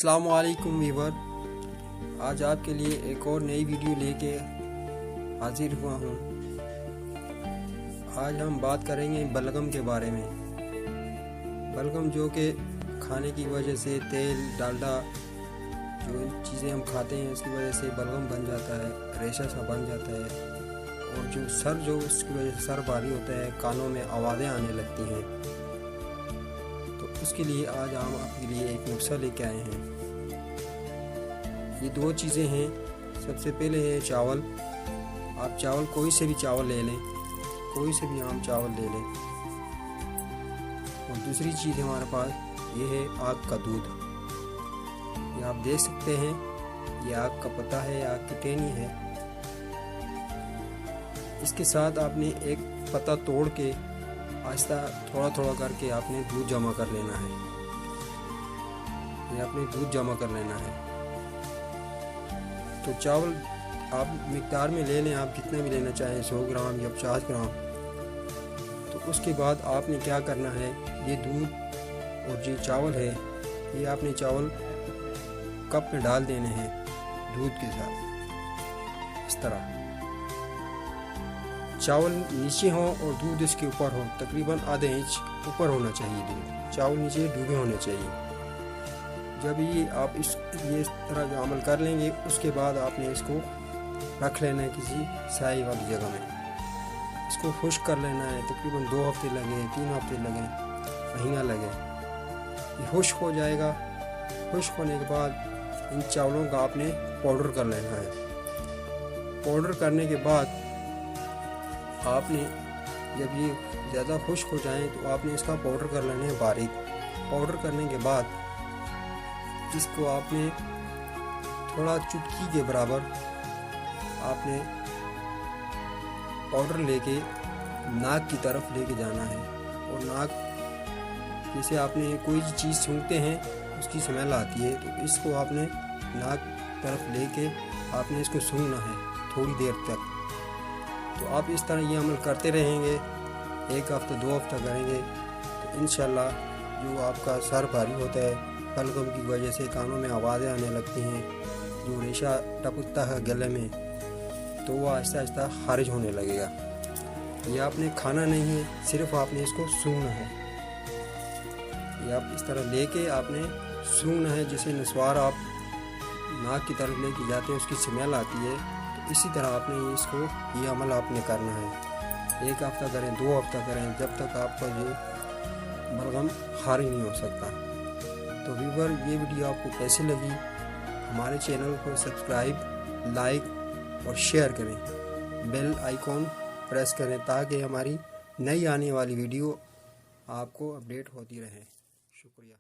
अस्सलाम वालेकुम वीवर, आज आपके लिए एक और नई वीडियो लेके हाजिर हुआ हूँ। आज हम बात करेंगे बलगम के बारे में। बलगम जो कि खाने की वजह से तेल डालडा जो चीज़ें हम खाते हैं उसकी वजह से बलगम बन जाता है, रेशा सा बन जाता है और जो सर जो उसकी वजह से सर भारी होता है, कानों में आवाज़ें आने लगती हैं। तो उसके लिए आज हम आपके लिए एक नुस्खा लेके आए हैं। ये दो चीज़ें हैं। सबसे पहले है चावल। आप चावल कोई से भी चावल ले लें, कोई से भी आम चावल ले लें। और दूसरी चीज़ हमारे पास ये है आग का दूध। ये आप देख सकते हैं, ये आग का पत्ता है, आग की टहनी है। इसके साथ आपने एक पत्ता तोड़ के आहिस्ता थोड़ा थोड़ा करके आपने दूध जमा कर लेना है। ये आपने दूध जमा कर लेना है। तो चावल आप मिकदार में ले लें, आप कितना भी लेना चाहें, 100 ग्राम या 50 ग्राम। तो उसके बाद आपने क्या करना है, ये दूध और जो चावल है ये आपने चावल कप में डाल देने हैं दूध के साथ। इस तरह चावल नीचे हो और दूध इसके ऊपर हो, तकरीबन आधे इंच ऊपर होना चाहिए दूध। चावल नीचे डूबे होने चाहिए। जब ये आप इस तरह का अमल कर लेंगे, उसके बाद आपने इसको रख लेना है किसी साई वाली जगह में। इसको खुश्क कर लेना है, तकरीबन 2 हफ्ते लगे, 3 हफ्ते लगे, महीना लगे। ये खुश्क हो जाएगा। खुश्क होने के बाद इन चावलों का आपने पाउडर कर लेना है। पाउडर करने के बाद आपने जब ये ज़्यादा खुश्क हो जाए तो आपने इसका पाउडर कर लेना है बारीक। पाउडर करने के बाद इसको आपने थोड़ा चुटकी के बराबर आपने पाउडर लेके नाक की तरफ लेके जाना है। और नाक जैसे आपने कोई चीज़ सूंघते हैं उसकी स्मेल आती है, तो इसको आपने नाक तरफ लेके आपने इसको सूंघना है थोड़ी देर तक। तो आप इस तरह ये अमल करते रहेंगे, 1 हफ्ता 2 हफ्ता करेंगे तो इंशाल्लाह जो आपका सर भारी होता है बलगम की वजह से, कानों में आवाज़ें आने लगती हैं, जो रेशा टपकता है गले में, तो वो आहिस्ता आहिस्ता खारिज होने लगेगा। ये आपने खाना नहीं है, सिर्फ आपने इसको सूंघना है। ये आप इस तरह लेके आपने सूंघना है। जैसे नस्वार आप नाक की तरफ लेके जाते हैं उसकी स्मेल आती है, तो इसी तरह आपने इसको ये अमल आपने करना है। 1 हफ्ता करें, 2 हफ्ता करें, जब तक आपका ये बलगम खारिज नहीं हो सकता। तो व्यूअर, ये वीडियो आपको कैसी लगी, हमारे चैनल को सब्सक्राइब, लाइक और शेयर करें। बेल आइकॉन प्रेस करें ताकि हमारी नई आने वाली वीडियो आपको अपडेट होती रहे। शुक्रिया।